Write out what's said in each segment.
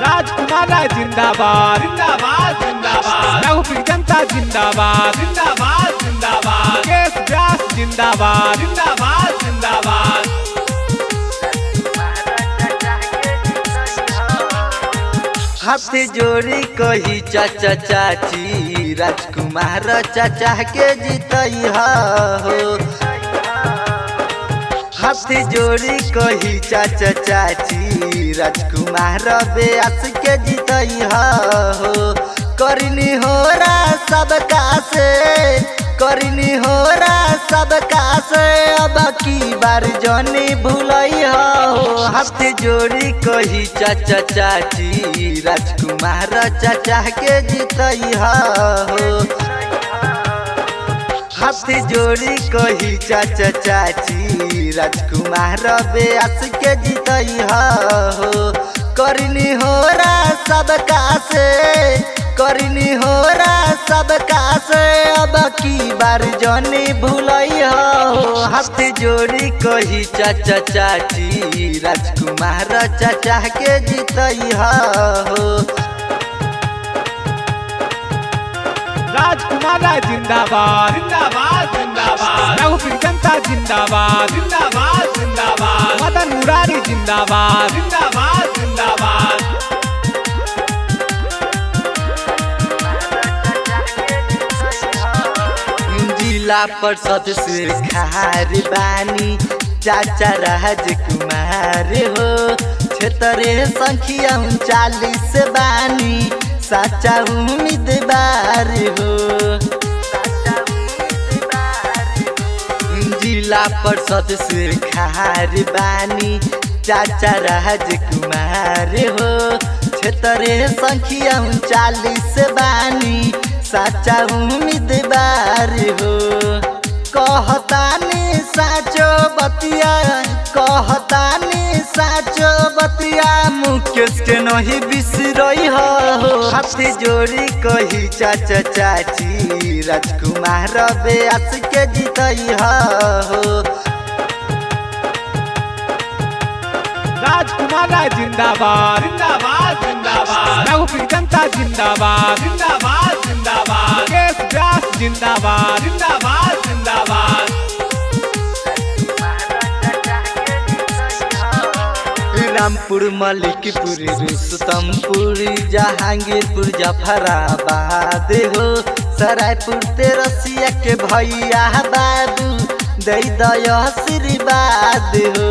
राजकुमार राय जिंदाबाद जिंदाबाद जिंदाबाद। रघुपीर जनता जिंदाबाद जिंदाबाद जिंदाबाद। केस व्यास जिंदाबाद जिंदाबाद जिंदाबाद। हाथ जोड़ी कही चाचा चाची राजकुमार चाचा के जीतई हो। हाथ जोड़ी कही चाचा चाची राजकुमार व्यास के जीतई हो। करनी हो रा सबका से करनी हो रा सबका से अब की बार जनी भूलई हो। हाथ जोड़ी कही चाचा चाची राजकुमार चाचा के जीतई हो। हाथ जोड़ी कही चाचा चाची राजकुमार व्यास के जीतई हो। करनी हो रा सबका से करनी हो रा सबका से अब की बार जनी भूलई हो। हाथ जोड़ी कही चाचा चाची राजकुमार चाचा के जीतई हो। राजकुमार राय जिंदाबाद जिंदाबाद जिंदाबाद। रघुपीर जनता जिंदाबाद जिंदाबाद जिंदाबाद। मदन मुरारी जिंदाबाद जिंदाबाद जिंदाबाद। जिला परिषद से खार बानी चाचा राजकुमार हो। क्षेत्र संख्या 39 बानी साचा उम्मीदवार हो। जिला परिषद से खार बानी चाचा राजकुमार हो। क्षेत्र संख्या 39 बानी साचा उम्मीदवार हो। कहतानी साचो बतिया कहतानी साचो बतिया मुकेश के नहीं बिसरई हो। हाथ जोड़ी कही चाचा चाची राजकुमार व्यास के जीतई हो। राजकुमार राय जिंदाबाद जिंदाबाद जिंदाबाद। रघुपीर जनता जिंदाबाद जिंदाबाद जिंदाबाद। केस व्यास जिंदाबाद जिंदाबाद जिंदाबाद। रामपुर मलिकपुर रुस्तमपुर जहांगीरपुर जफराबाद हो। सरायपुर तेरसिया के भैया बाबू दई दय आशीर्वाद हो।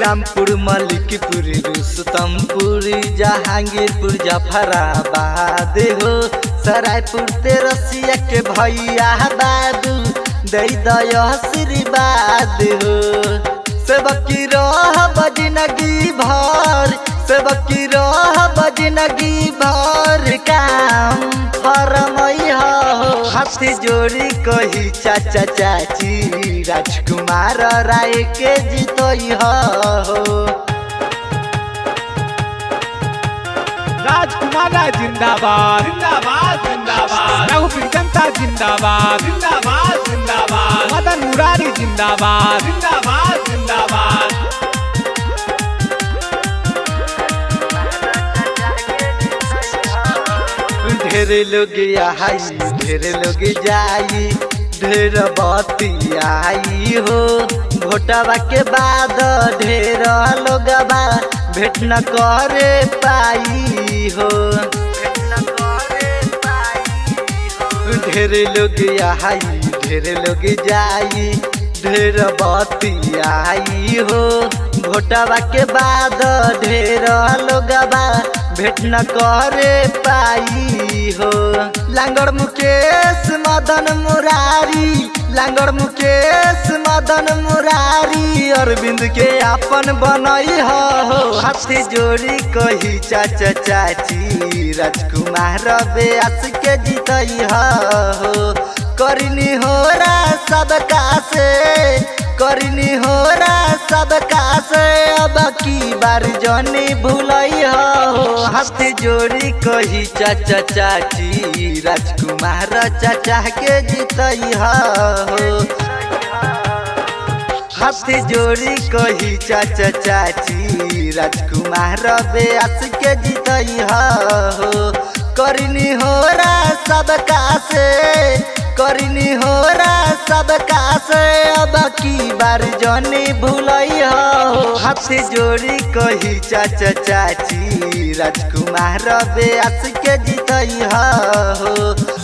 रामपुर मलिकपुर रुस्तमपुर जहांगीरपुर जफराबाद हो। सरायपुर तेरसिया के भैया बाबू दई दय आशीर्वाद हो। सबकी रह बजनगी भर सबकी रह बजनगी भर काम फरमई हो। हाथ जोड़ी कही चाचा चाची राजकुमार राय के जीतई हो। राजकुमार राय जिंदाबाद जिंदाबाद जिंदाबाद। रघुपीर जनता जिंदाबाद जिंदाबाद जिंदाबाद। मदन मुरारी जिंदाबाद जिंदाबाद जिंदाबाद। ढेर लोग आई ढेर लोग जाई ढेर बती आई हो। भोटवा के बाद ढेर लोग भेट न करे पाई हो। ढेर लोग आई ढेर लोग जाई ढेर बती आई हो। भोटवा के बाद ढेर लोग भेट न करे पाई हो। लांगड़ मुकेश मदन मुरारी लांगड़ मुकेश मदन मुरारी अरविंद के अपन बनई हो। हाथ जोड़ी कही चाचा चाची राजकुमार व्यास के जीतई हो। करनी हो रा सबका से करनी हो रा सबका से अब की बार जनी भूलई हो। हाथ जोड़ी कही चाचा चाची राजकुमार चाचा के जीतई हो। हाथ जोड़ी कही चाचा चाची राजकुमार बेआस के जीतई हो। करनी हो रा सबका से, करनी हो रा सबका से, अब की बार जनी भूलई हो। हाथ जोड़ी कही चाचा चाची राजकुमार बेआस के जीतई हो।